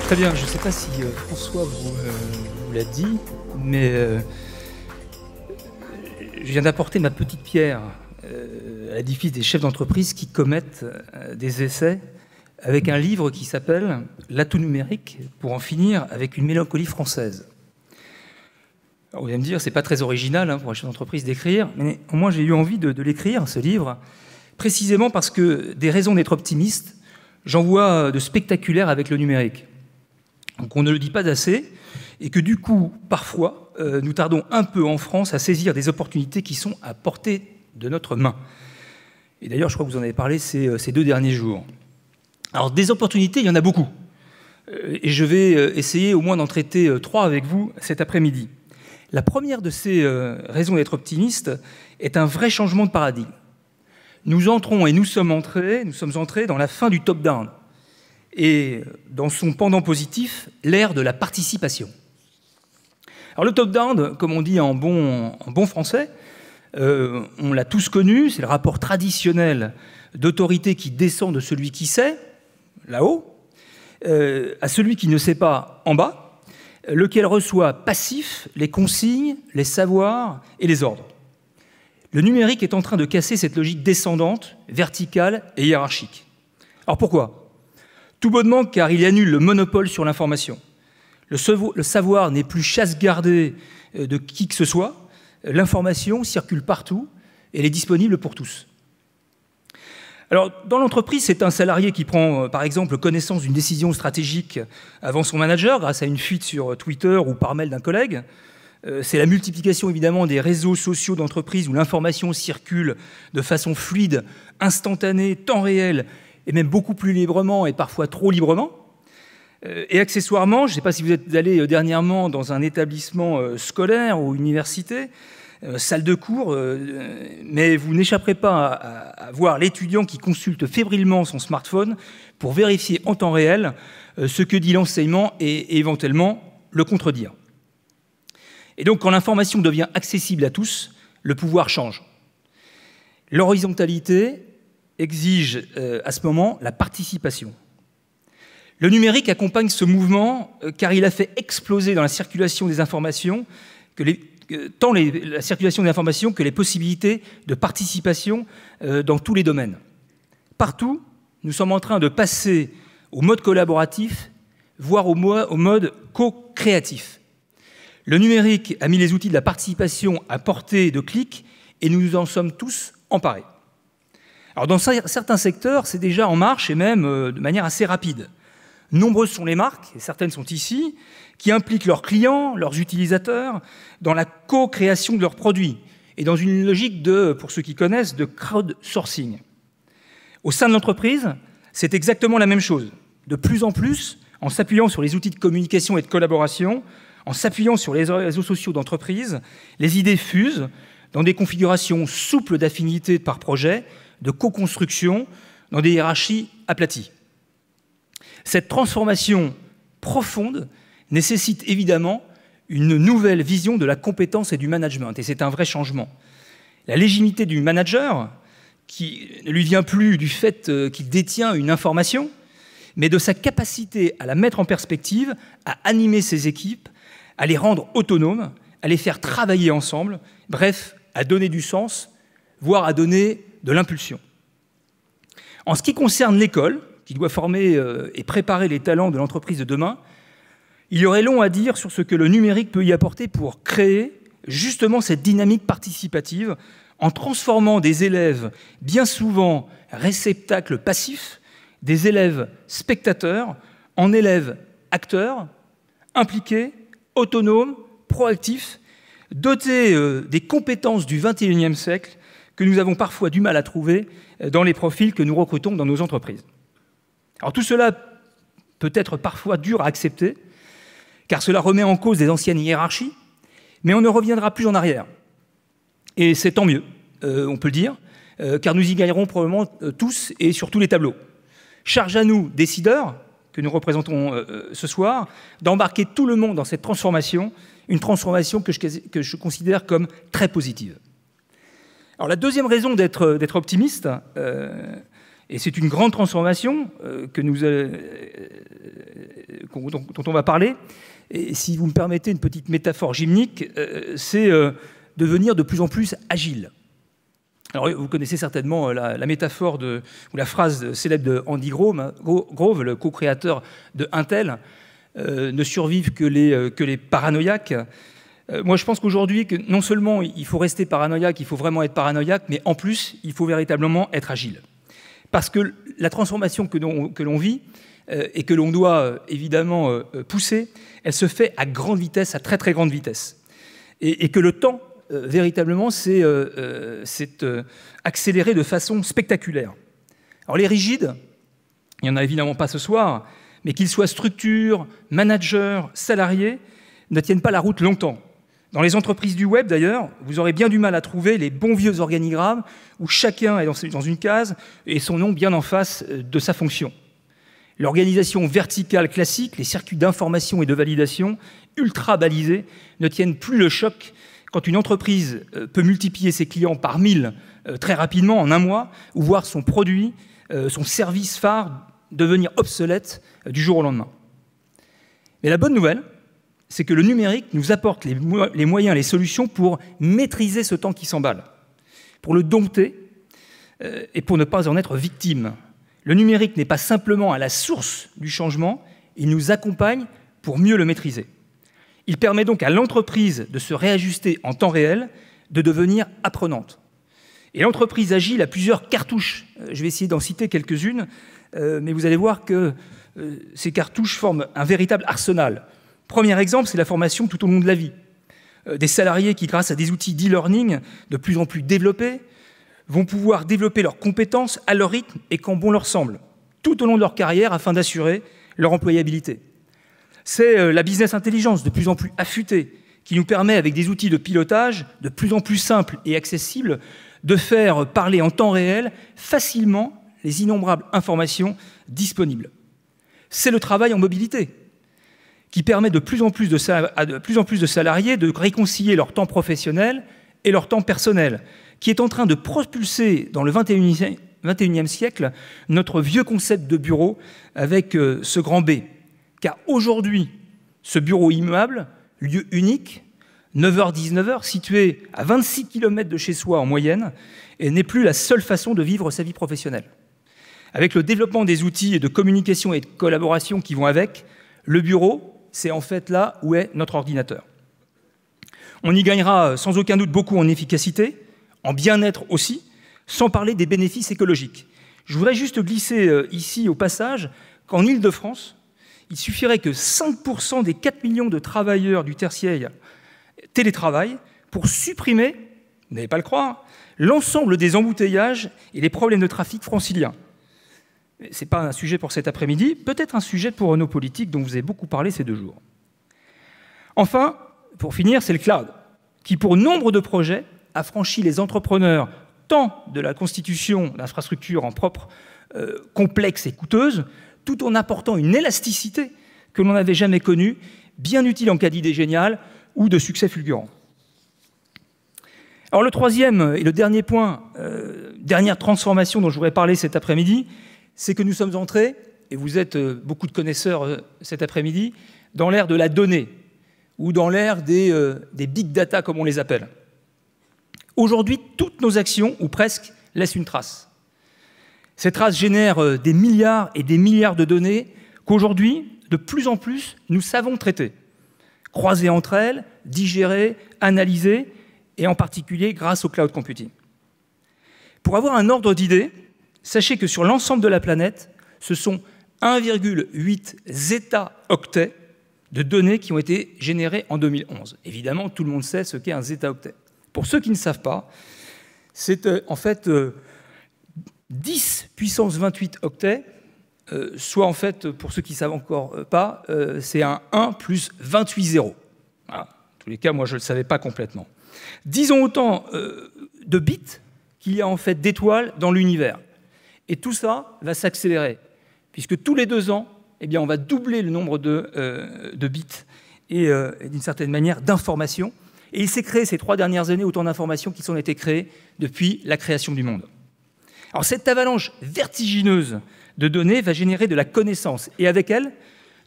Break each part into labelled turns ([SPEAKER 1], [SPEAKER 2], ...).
[SPEAKER 1] Très bien, je ne sais pas si François vous l'a dit, mais je viens d'apporter ma petite pierre à l'édifice des chefs d'entreprise qui commettent des essais avec un livre qui s'appelle « L'atout numérique pour en finir avec une mélancolie française ». Alors vous allez me dire, c'est pas très original pour un chef d'entreprise d'écrire, mais au moins j'ai eu envie de l'écrire, ce livre, précisément parce que des raisons d'être optimiste, j'en vois de spectaculaires avec le numérique. Donc on ne le dit pas assez, et que du coup, parfois, nous tardons un peu en France à saisir des opportunités qui sont à portée de notre main. Et d'ailleurs, je crois que vous en avez parlé ces 2 derniers jours. Alors, des opportunités, il y en a beaucoup. Et je vais essayer au moins d'en traiter 3 avec vous cet après-midi. La première de ces raisons d'être optimiste est un vrai changement de paradigme. Nous entrons et nous sommes entrés dans la fin du top-down. Et dans son pendant positif, l'ère de la participation. Alors le top-down, comme on dit en bon français, on l'a tous connu, c'est le rapport traditionnel d'autorité qui descend de celui qui sait, là-haut, à celui qui ne sait pas, en bas, lequel reçoit passif les consignes, les savoirs et les ordres. Le numérique est en train de casser cette logique descendante, verticale et hiérarchique. Alors pourquoi ? Tout bonnement car il annule le monopole sur l'information. Le savoir n'est plus chasse gardée de qui que ce soit. L'information circule partout et elle est disponible pour tous. Alors, dans l'entreprise, c'est un salarié qui prend, par exemple, connaissance d'une décision stratégique avant son manager, grâce à une fuite sur Twitter ou par mail d'un collègue. C'est la multiplication, évidemment, des réseaux sociaux d'entreprise où l'information circule de façon fluide, instantanée, temps réel, et même beaucoup plus librement et parfois trop librement. Et accessoirement, je ne sais pas si vous êtes allé dernièrement dans un établissement scolaire ou université, salle de cours, mais vous n'échapperez pas à voir l'étudiant qui consulte fébrilement son smartphone pour vérifier en temps réel ce que dit l'enseignement et éventuellement le contredire. Et donc, quand l'information devient accessible à tous, le pouvoir change. L'horizontalité exige à ce moment la participation. Le numérique accompagne ce mouvement car il a fait exploser dans la circulation des informations tant la circulation des informations que les possibilités de participation dans tous les domaines. Partout, nous sommes en train de passer au mode collaboratif, voire au mode co-créatif. Le numérique a mis les outils de la participation à portée de clic et nous en sommes tous emparés. Alors dans certains secteurs, c'est déjà en marche et même de manière assez rapide. Nombreuses sont les marques, et certaines sont ici, qui impliquent leurs clients, leurs utilisateurs, dans la co-création de leurs produits et dans une logique pour ceux qui connaissent, de crowdsourcing. Au sein de l'entreprise, c'est exactement la même chose. De plus en plus, en s'appuyant sur les outils de communication et de collaboration, en s'appuyant sur les réseaux sociaux d'entreprise, les idées fusent dans des configurations souples d'affinité par projet, de co-construction, dans des hiérarchies aplaties. Cette transformation profonde nécessite évidemment une nouvelle vision de la compétence et du management, et c'est un vrai changement. La légitimité du manager, qui ne lui vient plus du fait qu'il détient une information, mais de sa capacité à la mettre en perspective, à animer ses équipes, à les rendre autonomes, à les faire travailler ensemble, bref, à donner du sens, voire à donner de l'impulsion. En ce qui concerne l'école, qui doit former et préparer les talents de l'entreprise de demain, il y aurait long à dire sur ce que le numérique peut y apporter pour créer justement cette dynamique participative en transformant des élèves bien souvent réceptacles passifs, des élèves spectateurs, en élèves acteurs, impliqués, autonomes, proactifs, dotés des compétences du XXIe siècle que nous avons parfois du mal à trouver dans les profils que nous recrutons dans nos entreprises. Alors tout cela peut être parfois dur à accepter, car cela remet en cause des anciennes hiérarchies, mais on ne reviendra plus en arrière. Et c'est tant mieux, on peut le dire, car nous y gagnerons probablement tous et sur tous les tableaux. Charge à nous, décideurs, que nous représentons ce soir, d'embarquer tout le monde dans cette transformation, une transformation que je considère comme très positive. Alors la deuxième raison d'être optimiste, et c'est une grande transformation qu'on dont on va parler, et si vous me permettez une petite métaphore gymnique, c'est devenir de plus en plus agile. Alors, vous connaissez certainement la métaphore ou la phrase célèbre de Andy Grove, le co-créateur de Intel, ne survivent que les paranoïaques. Moi, je pense qu'aujourd'hui, non seulement il faut rester paranoïaque, il faut vraiment être paranoïaque, mais en plus, il faut véritablement être agile. Parce que la transformation que l'on vit et que l'on doit évidemment pousser, elle se fait à grande vitesse, à très très grande vitesse. Et que le temps, véritablement, c'est accéléré de façon spectaculaire. Alors les rigides, il n'y en a évidemment pas ce soir, mais qu'ils soient structures, managers, salariés, ne tiennent pas la route longtemps. Dans les entreprises du web, d'ailleurs, vous aurez bien du mal à trouver les bons vieux organigrammes où chacun est dans une case et son nom bien en face de sa fonction. L'organisation verticale classique, les circuits d'information et de validation ultra balisés ne tiennent plus le choc quand une entreprise peut multiplier ses clients par 1000 très rapidement en un mois ou voir son produit, son service phare devenir obsolète du jour au lendemain. Mais la bonne nouvelle, c'est que le numérique nous apporte les moyens, les solutions pour maîtriser ce temps qui s'emballe, pour le dompter et pour ne pas en être victime. Le numérique n'est pas simplement à la source du changement, il nous accompagne pour mieux le maîtriser. Il permet donc à l'entreprise de se réajuster en temps réel, de devenir apprenante. Et l'entreprise agile a plusieurs cartouches. Je vais essayer d'en citer quelques-unes, mais vous allez voir que ces cartouches forment un véritable arsenal. Premier exemple, c'est la formation tout au long de la vie. Des salariés qui, grâce à des outils d'e-learning de plus en plus développés, vont pouvoir développer leurs compétences à leur rythme et quand bon leur semble, tout au long de leur carrière afin d'assurer leur employabilité. C'est la business intelligence de plus en plus affûtée qui nous permet, avec des outils de pilotage de plus en plus simples et accessibles, de faire parler en temps réel facilement les innombrables informations disponibles. C'est le travail en mobilité qui permet à de plus en plus de salariés de réconcilier leur temps professionnel et leur temps personnel, qui est en train de propulser dans le XXIe siècle notre vieux concept de bureau avec ce grand B. Car aujourd'hui, ce bureau immeuble, lieu unique, 9h-19h, situé à 26 km de chez soi en moyenne, n'est plus la seule façon de vivre sa vie professionnelle. Avec le développement des outils de communication et de collaboration qui vont avec, le bureau, c'est en fait là où est notre ordinateur. On y gagnera sans aucun doute beaucoup en efficacité, en bien-être aussi, sans parler des bénéfices écologiques. Je voudrais juste glisser ici au passage qu'en Île-de-France, il suffirait que 5% des 4 millions de travailleurs du tertiaire télétravaillent pour supprimer, vous n'allez pas le croire, l'ensemble des embouteillages et les problèmes de trafic franciliens. Ce n'est pas un sujet pour cet après-midi, peut-être un sujet pour nos politiques dont vous avez beaucoup parlé ces 2 jours. Enfin, pour finir, c'est le cloud, qui pour nombre de projets a franchi les entrepreneurs tant de la constitution d'infrastructures en propre complexes et coûteuses, tout en apportant une élasticité que l'on n'avait jamais connue, bien utile en cas d'idée géniale ou de succès fulgurant. Alors le troisième et le dernier point, dernière transformation dont je voudrais parler cet après-midi, c'est que nous sommes entrés, et vous êtes beaucoup de connaisseurs cet après-midi, dans l'ère de la donnée, ou dans l'ère des big data, comme on les appelle. Aujourd'hui, toutes nos actions, ou presque, laissent une trace. Cette trace génère des milliards et des milliards de données qu'aujourd'hui, de plus en plus, nous savons traiter, croiser entre elles, digérer, analyser, et en particulier grâce au cloud computing. Pour avoir un ordre d'idée, sachez que sur l'ensemble de la planète, ce sont 1,8 zeta-octets de données qui ont été générées en 2011. Évidemment, tout le monde sait ce qu'est un zeta-octet. Pour ceux qui ne savent pas, c'est en fait 10 puissance 28 octets, soit en fait, pour ceux qui ne savent encore pas, c'est un 1 plus 28 zéros. Voilà. En tous les cas, moi, je ne le savais pas complètement. Disons autant de bits qu'il y a en fait d'étoiles dans l'univers. Et tout ça va s'accélérer, puisque tous les 2 ans, eh bien, on va doubler le nombre de bits et d'une certaine manière d'informations. Et il s'est créé ces 3 dernières années autant d'informations qui ont été créées depuis la création du monde. Alors cette avalanche vertigineuse de données va générer de la connaissance et avec elle,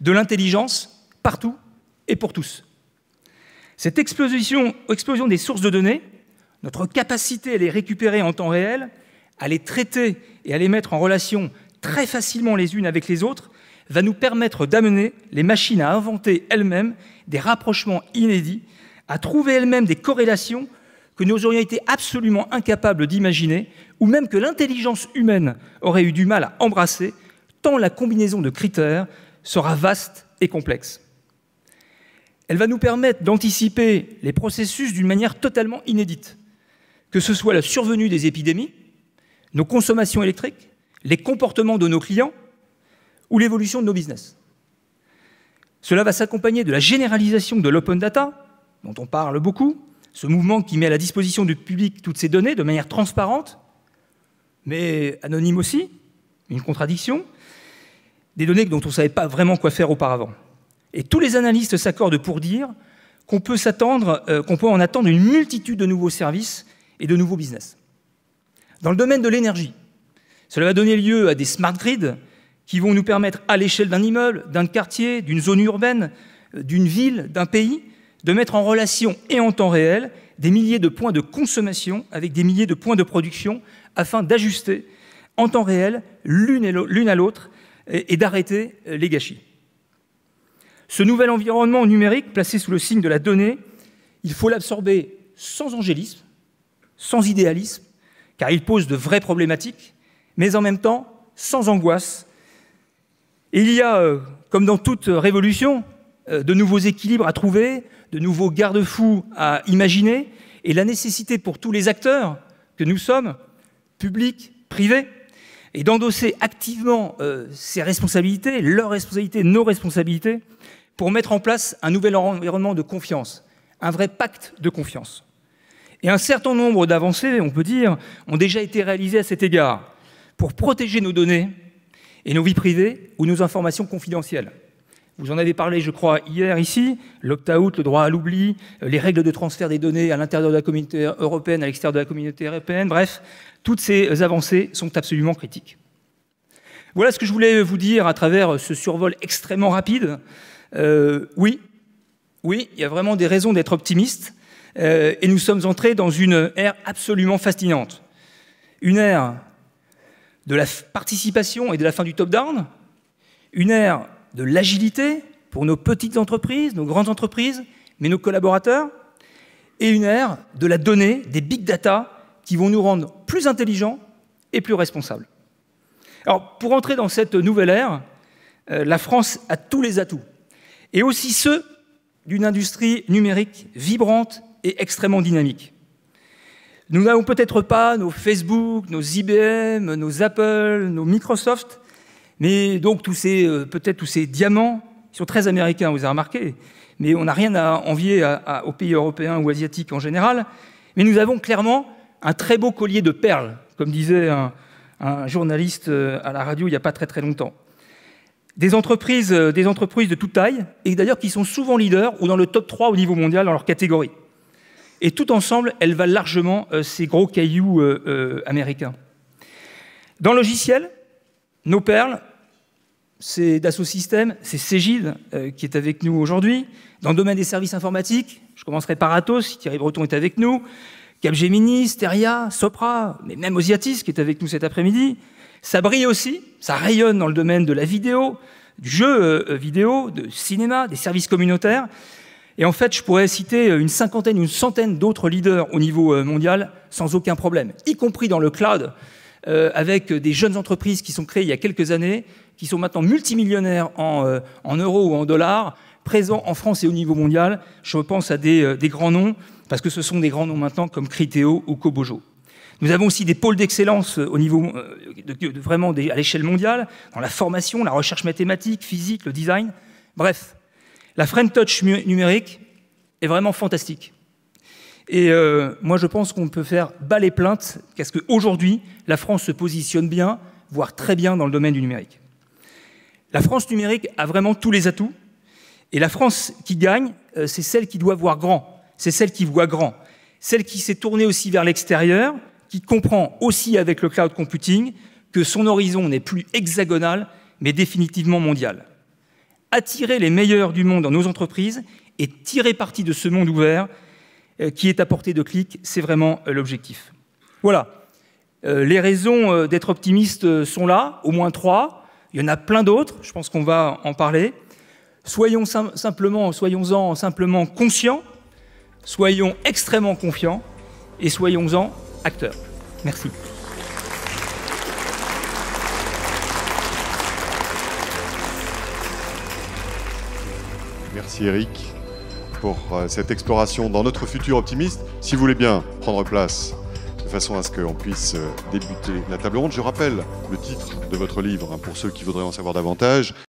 [SPEAKER 1] de l'intelligence partout et pour tous. Cette explosion des sources de données, notre capacité à les récupérer en temps réel, à les traiter et à les mettre en relation très facilement les unes avec les autres, va nous permettre d'amener les machines à inventer elles-mêmes des rapprochements inédits, à trouver elles-mêmes des corrélations que nous aurions été absolument incapables d'imaginer, ou même que l'intelligence humaine aurait eu du mal à embrasser, tant la combinaison de critères sera vaste et complexe. Elle va nous permettre d'anticiper les processus d'une manière totalement inédite, que ce soit la survenue des épidémies, nos consommations électriques, les comportements de nos clients ou l'évolution de nos business. Cela va s'accompagner de la généralisation de l'open data, dont on parle beaucoup, ce mouvement qui met à la disposition du public toutes ces données de manière transparente, mais anonyme aussi, une contradiction, des données dont on ne savait pas vraiment quoi faire auparavant. Et tous les analystes s'accordent pour dire qu'on peut en attendre une multitude de nouveaux services et de nouveaux business. Dans le domaine de l'énergie, cela va donner lieu à des smart grids qui vont nous permettre, à l'échelle d'un immeuble, d'un quartier, d'une zone urbaine, d'une ville, d'un pays, de mettre en relation et en temps réel des milliers de points de consommation avec des milliers de points de production afin d'ajuster en temps réel l'une à l'autre et d'arrêter les gâchis. Ce nouvel environnement numérique placé sous le signe de la donnée, il faut l'absorber sans angélisme, sans idéalisme, car il pose de vraies problématiques, mais en même temps sans angoisse. Et il y a, comme dans toute révolution, de nouveaux équilibres à trouver, de nouveaux garde-fous à imaginer, et la nécessité pour tous les acteurs que nous sommes, publics, privés, et d'endosser activement ces responsabilités, leurs responsabilités, nos responsabilités, pour mettre en place un nouvel environnement de confiance, un vrai pacte de confiance. Et un certain nombre d'avancées, on peut dire, ont déjà été réalisées à cet égard, pour protéger nos données et nos vies privées ou nos informations confidentielles. Vous en avez parlé, je crois, hier ici, l'opt-out, le droit à l'oubli, les règles de transfert des données à l'intérieur de la communauté européenne, à l'extérieur de la communauté européenne, bref, toutes ces avancées sont absolument critiques. Voilà ce que je voulais vous dire à travers ce survol extrêmement rapide. Oui, il y a vraiment des raisons d'être optimiste, et nous sommes entrés dans une ère absolument fascinante. Une ère de la participation et de la fin du top-down, une ère de l'agilité pour nos petites entreprises, nos grandes entreprises, mais nos collaborateurs, et une ère de la donnée, des big data, qui vont nous rendre plus intelligents et plus responsables. Alors, pour entrer dans cette nouvelle ère, la France a tous les atouts, et aussi ceux d'une industrie numérique vibrante et extrêmement dynamique. Nous n'avons peut-être pas nos Facebook, nos IBM, nos Apple, nos Microsoft, mais donc peut-être tous ces diamants, qui sont très américains, vous avez remarqué, mais on n'a rien à envier aux pays européens ou asiatiques en général, mais nous avons clairement un très beau collier de perles, comme disait un journaliste à la radio il n'y a pas très très longtemps. Des entreprises de toute taille, et d'ailleurs qui sont souvent leaders ou dans le top 3 au niveau mondial dans leur catégorie. Et tout ensemble, elles valent largement ces gros cailloux américains. Dans le logiciel, nos perles, c'est Dassault Systèmes, c'est Cegid qui est avec nous aujourd'hui. Dans le domaine des services informatiques, je commencerai par Atos, Thierry Breton est avec nous, Capgemini, Steria, Sopra, mais même Osiatis qui est avec nous cet après-midi. Ça brille aussi, ça rayonne dans le domaine de la vidéo, du jeu vidéo, de cinéma, des services communautaires. Et en fait, je pourrais citer une cinquantaine, une centaine d'autres leaders au niveau mondial sans aucun problème, y compris dans le cloud, avec des jeunes entreprises qui sont créées il y a quelques années, qui sont maintenant multimillionnaires en euros ou en dollars, présents en France et au niveau mondial. Je pense à des grands noms, parce que ce sont des grands noms maintenant comme Criteo ou Cobojo. Nous avons aussi des pôles d'excellence au niveau vraiment à l'échelle mondiale, dans la formation, la recherche mathématique, physique, le design. Bref, la French Touch numérique est vraiment fantastique. Et moi, je pense qu'on peut faire bas les plaintes, parce qu'aujourd'hui, la France se positionne bien, voire très bien dans le domaine du numérique. La France numérique a vraiment tous les atouts, et la France qui gagne, c'est celle qui doit voir grand, c'est celle qui voit grand, celle qui s'est tournée aussi vers l'extérieur, qui comprend aussi avec le cloud computing que son horizon n'est plus hexagonal, mais définitivement mondial. attirer les meilleurs du monde dans nos entreprises et tirer parti de ce monde ouvert qui est à portée de clic. C'est vraiment l'objectif. Voilà. Les raisons d'être optimiste sont là, au moins 3. Il y en a plein d'autres, je pense qu'on va en parler. Soyons-en simplement conscients, soyons extrêmement confiants et soyons-en acteurs. Merci.
[SPEAKER 2] Merci Eric pour cette exploration dans notre futur optimiste. Si vous voulez bien prendre place de façon à ce qu'on puisse débuter la table ronde, je rappelle le titre de votre livre pour ceux qui voudraient en savoir davantage.